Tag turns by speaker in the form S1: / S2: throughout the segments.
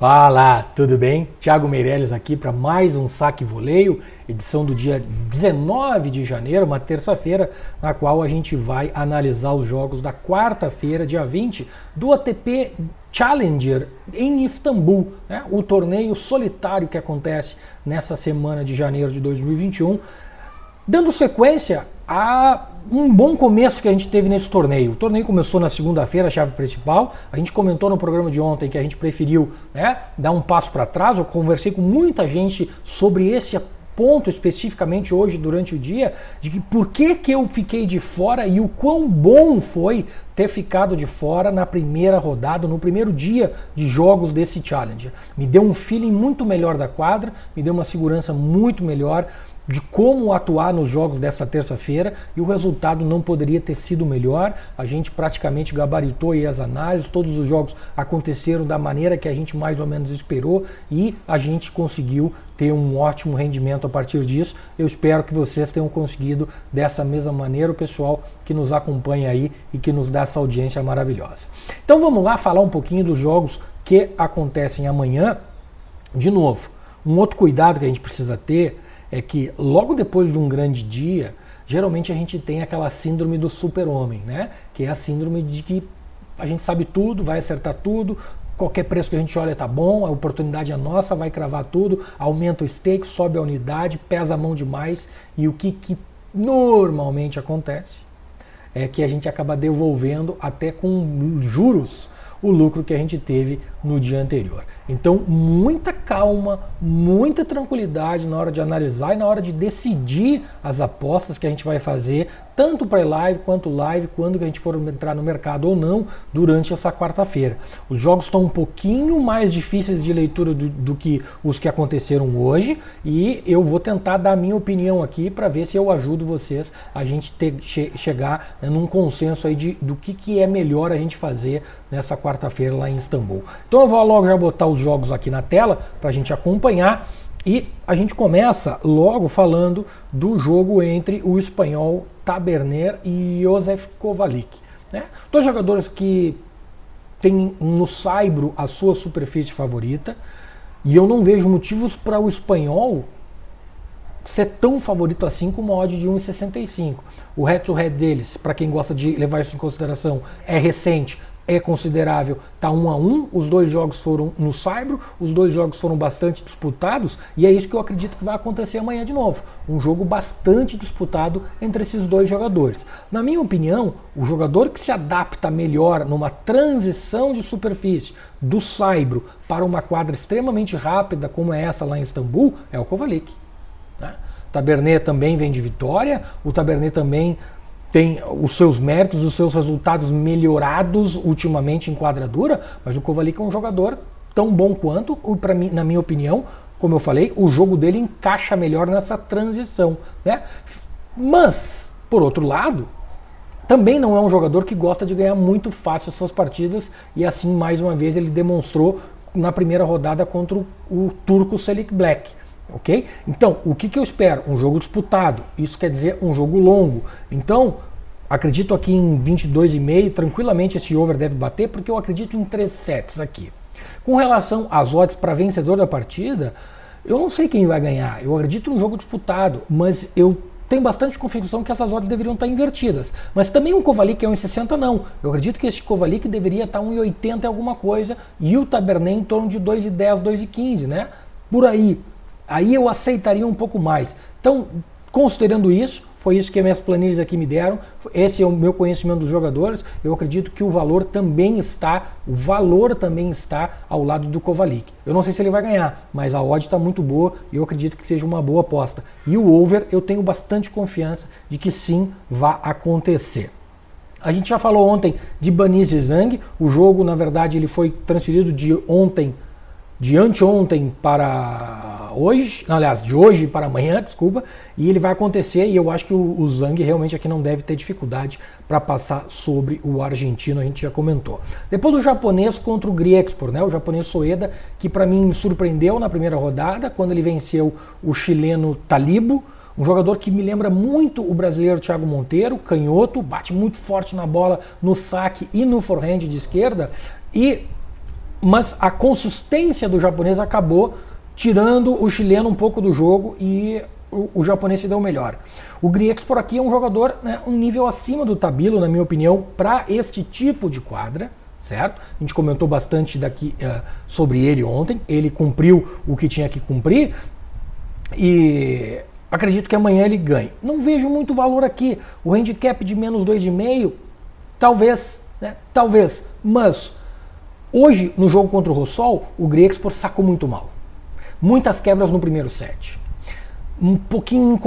S1: Fala, tudo bem? Thiago Meirelles aqui para mais um Saque Voleio, edição do dia 19 de janeiro, uma terça-feira, na qual a gente vai analisar os jogos da quarta-feira, dia 20, do ATP Challenger em Istambul, né? O torneio solitário que acontece nessa semana de janeiro de 2021, dando sequência a um bom começo que a gente teve nesse torneio. O torneio começou na segunda-feira, a chave principal. A gente comentou no programa de ontem que a gente preferiu, dar um passo para trás. Eu conversei com muita gente sobre esse ponto especificamente hoje durante o dia, de que por que eu fiquei de fora e o quão bom foi ter ficado de fora na primeira rodada, no primeiro dia de jogos desse Challenger. Me deu um feeling muito melhor da quadra, me deu uma segurança muito melhor de como atuar nos jogos dessa terça-feira, e o resultado não poderia ter sido melhor. A gente praticamente gabaritou aí as análises, todos os jogos aconteceram da maneira que a gente mais ou menos esperou e a gente conseguiu ter um ótimo rendimento a partir disso. Eu espero que vocês tenham conseguido dessa mesma maneira, o pessoal que nos acompanha aí e que nos dá essa audiência maravilhosa. Então vamos lá falar um pouquinho dos jogos que acontecem amanhã. De novo, um outro cuidado que a gente precisa ter é que logo depois de um grande dia, geralmente a gente tem aquela síndrome do super-homem, né? Que é a síndrome de que a gente sabe tudo, vai acertar tudo, qualquer preço que a gente olha tá bom, a oportunidade é nossa, vai cravar tudo, aumenta o stake, sobe a unidade, pesa a mão demais, e o que normalmente acontece é que a gente acaba devolvendo até com juros o lucro que a gente teve no dia anterior. Então, muita calma, muita tranquilidade na hora de analisar e na hora de decidir as apostas que a gente vai fazer, tanto pré-live quanto live, quando que a gente for entrar no mercado ou não, durante essa quarta-feira. Os jogos estão um pouquinho mais difíceis de leitura do que os que aconteceram hoje, e eu vou tentar dar a minha opinião aqui para ver se eu ajudo vocês a gente chegar num consenso aí do que é melhor a gente fazer nessa quarta-feira lá em Istambul. Então eu vou logo já botar os jogos aqui na tela para a gente acompanhar, e a gente começa logo falando do jogo entre o espanhol Taberner e Josef Kovalik, né? Dois jogadores que têm no saibro a sua superfície favorita, e eu não vejo motivos para o espanhol ser tão favorito assim com uma odd de 1,65. O head-to-head deles, para quem gosta de levar isso em consideração, é recente, é considerável, tá 1-1, os dois jogos foram no saibro, os dois jogos foram bastante disputados, e é isso que eu acredito que vai acontecer amanhã de novo. Um jogo bastante disputado entre esses dois jogadores. Na minha opinião, o jogador que se adapta melhor numa transição de superfície do saibro para uma quadra extremamente rápida como é essa lá em Istambul é o Kovalik, né? O Taberner também vem de vitória, o Taberner também tem os seus méritos, os seus resultados melhorados ultimamente em quadradura, mas o Kovalik é um jogador tão bom quanto, para mim, na minha opinião, como eu falei, o jogo dele encaixa melhor nessa transição, né? Mas, por outro lado, também não é um jogador que gosta de ganhar muito fácil suas partidas, e assim, mais uma vez, ele demonstrou na primeira rodada contra o turco Selik Black. Ok? Então, o que eu espero? Um jogo disputado. Isso quer dizer um jogo longo. Então, acredito aqui em 22,5. Tranquilamente esse over deve bater, porque eu acredito em 3 sets aqui. Com relação às odds para vencedor da partida, eu não sei quem vai ganhar. Eu acredito num jogo disputado, mas eu tenho bastante convicção que essas odds deveriam estar invertidas. Mas também o Kovalik é 1,60 não. Eu acredito que esse Kovalik deveria estar 1,80 em alguma coisa, e o Taberner em torno de 2,10, 2,15, né? Por aí. Aí eu aceitaria um pouco mais. Então, considerando isso, foi isso que minhas planilhas aqui me deram. Esse é o meu conhecimento dos jogadores. Eu acredito que o valor também está ao lado do Kovalik. Eu não sei se ele vai ganhar, mas a odd está muito boa e eu acredito que seja uma boa aposta. E o over, eu tenho bastante confiança de que sim, vai acontecer. A gente já falou ontem de Banis e Zhang. O jogo, na verdade, ele foi transferido de anteontem para hoje, aliás, de hoje para amanhã, desculpa, e ele vai acontecer, e eu acho que o Zhang realmente aqui não deve ter dificuldade para passar sobre o argentino, a gente já comentou. Depois o japonês contra o Griexpor, né, o japonês Soeda, que para mim me surpreendeu na primeira rodada, quando ele venceu o chileno Talibo, um jogador que me lembra muito o brasileiro Thiago Monteiro, canhoto, bate muito forte na bola no saque e no forehand de esquerda, e mas a consistência do japonês acabou tirando o chileno um pouco do jogo e o japonês se deu melhor. O Griexpor aqui é um jogador, né, um nível acima do Tabilo, na minha opinião, para este tipo de quadra, certo? A gente comentou bastante sobre ele ontem, ele cumpriu o que tinha que cumprir e acredito que amanhã ele ganhe. Não vejo muito valor aqui, o handicap de menos 2,5, talvez, né? Talvez, mas hoje no jogo contra o Rossol, o Griexpor sacou muito mal. Muitas quebras no primeiro set. Um pouquinho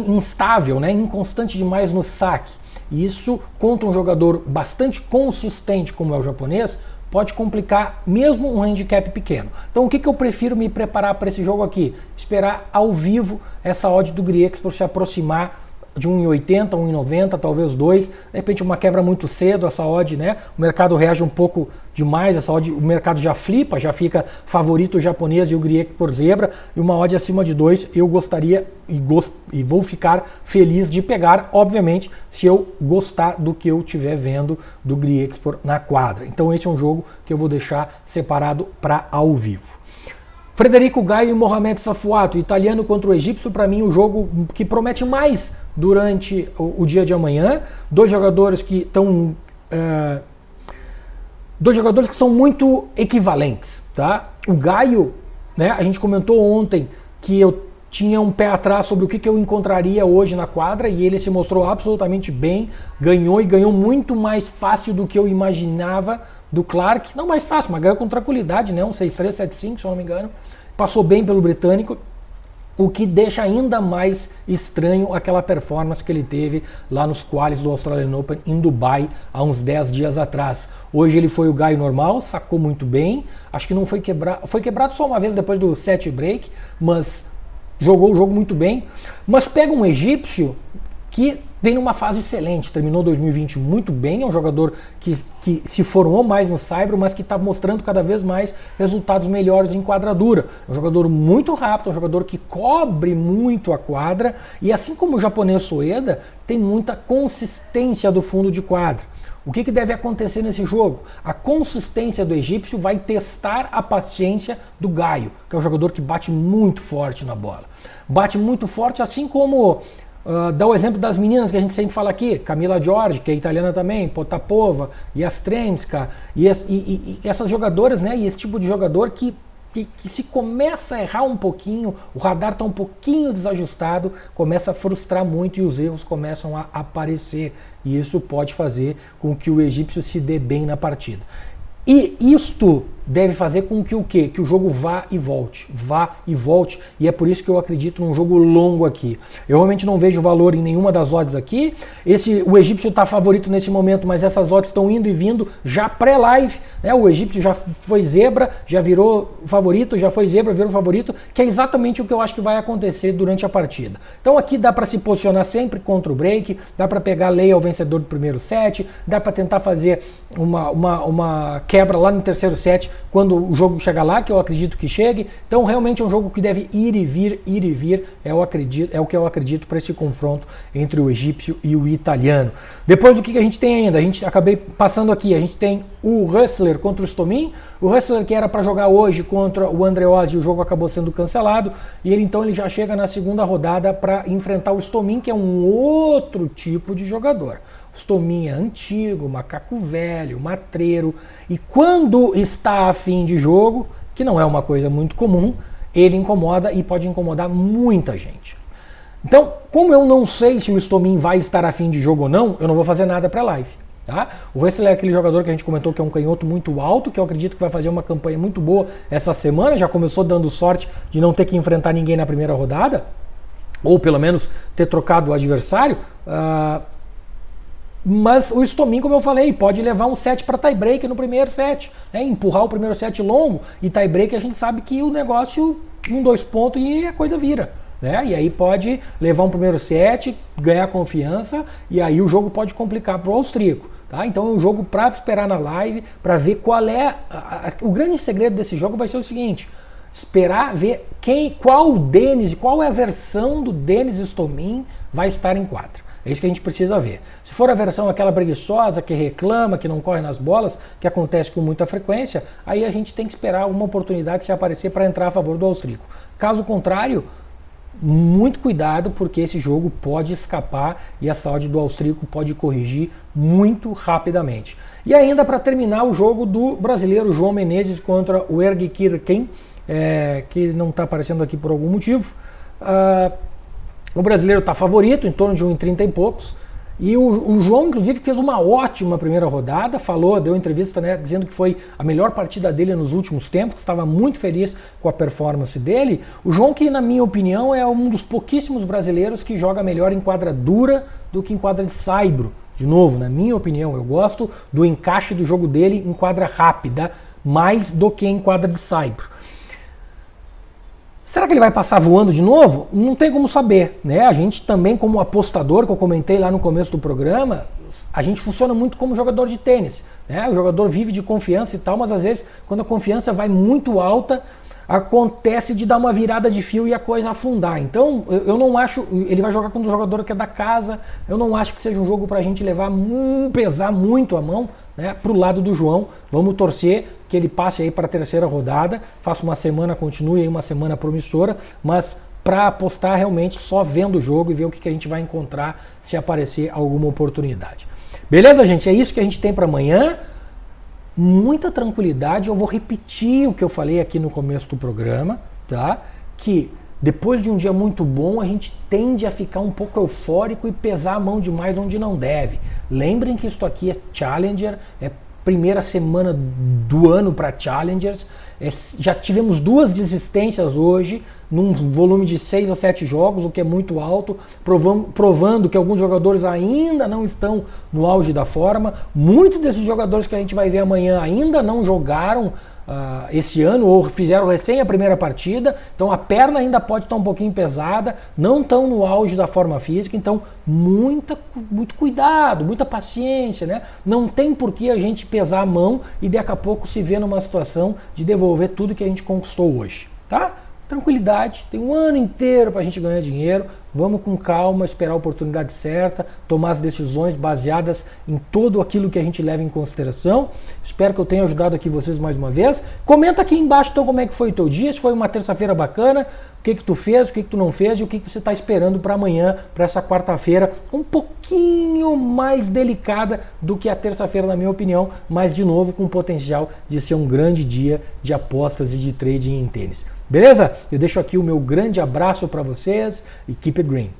S1: instável, né? Inconstante demais no saque. Isso, contra um jogador bastante consistente como é o japonês, pode complicar mesmo um handicap pequeno. Então o que eu prefiro me preparar para esse jogo aqui? Esperar ao vivo essa odd do Griexpor se aproximar de 1,80, 1,90, talvez 2, de repente uma quebra muito cedo, essa odd, né? O mercado reage um pouco demais, essa odd, o mercado já flipa, já fica favorito o japonês e o Griexpor zebra, e uma odd acima de 2 eu gostaria e vou ficar feliz de pegar, obviamente, se eu gostar do que eu estiver vendo do Griexpor na quadra. Então esse é um jogo que eu vou deixar separado para ao vivo. Frederico Gaio e Mohamed Safuato, italiano contra o egípcio, para mim o jogo que promete mais durante o dia de amanhã. Dois jogadores que são muito equivalentes, tá? O Gaio, né, a gente comentou ontem que eu tinha um pé atrás sobre o que eu encontraria hoje na quadra e ele se mostrou absolutamente bem, ganhou e ganhou muito mais fácil do que eu imaginava do Clark, não mais fácil, mas ganhou com tranquilidade, né? Um 6-3, 7-5, se eu não me engano. Passou bem pelo britânico, o que deixa ainda mais estranho aquela performance que ele teve lá nos quales do Australian Open em Dubai há uns 10 dias atrás. Hoje ele foi o Gaio normal, sacou muito bem, acho que não foi quebrado, foi quebrado só uma vez depois do set break, mas jogou o jogo muito bem. Mas pega um egípcio que vem numa fase excelente, terminou 2020 muito bem, é um jogador que se formou mais no saibro, mas que está mostrando cada vez mais resultados melhores em quadradura. É um jogador muito rápido, é um jogador que cobre muito a quadra, e assim como o japonês Soeda, tem muita consistência do fundo de quadra. O que deve acontecer nesse jogo? A consistência do egípcio vai testar a paciência do Gaio, que é um jogador que bate muito forte na bola. Bate muito forte, assim como... dá o exemplo das meninas que a gente sempre fala aqui, Camila Giorgi, que é italiana também, Potapova, Yastremska, e essas jogadoras, né, e esse tipo de jogador que se começa a errar um pouquinho, o radar está um pouquinho desajustado, começa a frustrar muito e os erros começam a aparecer. E isso pode fazer com que o egípcio se dê bem na partida. E isto deve fazer com que o quê? Que o jogo vá e volte, e é por isso que eu acredito num jogo longo aqui. Eu realmente não vejo valor em nenhuma das odds aqui. O egípcio está favorito nesse momento, mas essas odds estão indo e vindo já pré-live, né? O egípcio já foi zebra, já virou favorito, já foi zebra, virou favorito, que é exatamente o que eu acho que vai acontecer durante a partida. Então aqui dá para se posicionar sempre contra o break, dá para pegar lei ao vencedor do primeiro set, dá para tentar fazer uma quebra lá no terceiro set, quando o jogo chegar lá, que eu acredito que chegue. Então realmente é um jogo que deve ir e vir, é o que eu acredito para esse confronto entre o egípcio e o italiano. Depois o que a gente tem ainda? A gente acabei passando aqui, a gente tem o Ressler contra o Stomin, o Ressler que era para jogar hoje contra o Andreozzi, o jogo acabou sendo cancelado, e ele já chega na segunda rodada para enfrentar o Stomin, que é um outro tipo de jogador. Stomin é antigo, macaco velho, matreiro, e quando está a fim de jogo, que não é uma coisa muito comum, ele incomoda e pode incomodar muita gente. Então, como eu não sei se o Stomin vai estar a fim de jogo ou não, eu não vou fazer nada para a live. Tá? O Ressler é aquele jogador que a gente comentou que é um canhoto muito alto, que eu acredito que vai fazer uma campanha muito boa essa semana, já começou dando sorte de não ter que enfrentar ninguém na primeira rodada, ou pelo menos ter trocado o adversário. Mas o Stomin, como eu falei, pode levar um set para tie-break no primeiro set, né? Empurrar o primeiro set longo, e tie-break a gente sabe que o negócio, 2 pontos e a coisa vira, né? E aí pode levar um primeiro set, ganhar confiança, e aí o jogo pode complicar para o austríaco. Tá? Então é um jogo para esperar na live, para ver qual é... O grande segredo desse jogo vai ser o seguinte: esperar ver qual é a versão do Denis Stomin vai estar em quadra. É isso que a gente precisa ver. Se for a versão aquela preguiçosa, que reclama, que não corre nas bolas, que acontece com muita frequência, aí a gente tem que esperar uma oportunidade se aparecer para entrar a favor do austríaco. Caso contrário, muito cuidado, porque esse jogo pode escapar e a saúde do austríaco pode corrigir muito rapidamente. E ainda para terminar, o jogo do brasileiro João Menezes contra o Ergi Kirken, que não está aparecendo aqui por algum motivo. O brasileiro está favorito, em torno de 1,30 e poucos. E o João, inclusive, fez uma ótima primeira rodada, deu entrevista, né, dizendo que foi a melhor partida dele nos últimos tempos, estava muito feliz com a performance dele. O João, que na minha opinião é um dos pouquíssimos brasileiros que joga melhor em quadra dura do que em quadra de saibro. De novo, na minha opinião, eu gosto do encaixe do jogo dele em quadra rápida, mais do que em quadra de saibro. Será que ele vai passar voando de novo? Não tem como saber, né? A gente também, como apostador, que eu comentei lá no começo do programa, a gente funciona muito como jogador de tênis, né? O jogador vive de confiança e tal, mas às vezes, quando a confiança vai muito alta, acontece de dar uma virada de fio e a coisa afundar. Então, eu não acho... Ele vai jogar contra um jogador que é da casa, eu não acho que seja um jogo pra gente levar, pesar muito a mão, né, pro lado do João. Vamos torcer que ele passe aí para a terceira rodada, faça uma semana, continue aí uma semana promissora, mas para apostar realmente só vendo o jogo e ver o que a gente vai encontrar se aparecer alguma oportunidade. Beleza, gente? É isso que a gente tem para amanhã. Muita tranquilidade, eu vou repetir o que eu falei aqui no começo do programa, tá? Que depois de um dia muito bom, a gente tende a ficar um pouco eufórico e pesar a mão demais onde não deve. Lembrem que isso aqui é Challenger, é primeira semana do ano para Challengers, já tivemos 2 desistências hoje, num volume de 6 ou 7 jogos, o que é muito alto, provando que alguns jogadores ainda não estão no auge da forma. Muitos desses jogadores que a gente vai ver amanhã ainda não jogaram esse ano, ou fizeram recém a primeira partida, então a perna ainda pode estar um pouquinho pesada, não estão no auge da forma física, então muito cuidado, muita paciência, né? Não tem por que a gente pesar a mão e daqui a pouco se ver numa situação de devolver tudo que a gente conquistou hoje, tá? Tranquilidade, tem um ano inteiro para a gente ganhar dinheiro, vamos com calma, esperar a oportunidade certa, tomar as decisões baseadas em tudo aquilo que a gente leva em consideração. Espero que eu tenha ajudado aqui vocês mais uma vez. Comenta aqui embaixo então como é que foi o teu dia, se foi uma terça-feira bacana, o que tu fez, o que tu não fez e o que você está esperando para amanhã, para essa quarta-feira, um pouquinho mais delicada do que a terça-feira, na minha opinião, mas de novo com potencial de ser um grande dia de apostas e de trading em tênis. Beleza? Eu deixo aqui o meu grande abraço para vocês e keep it green.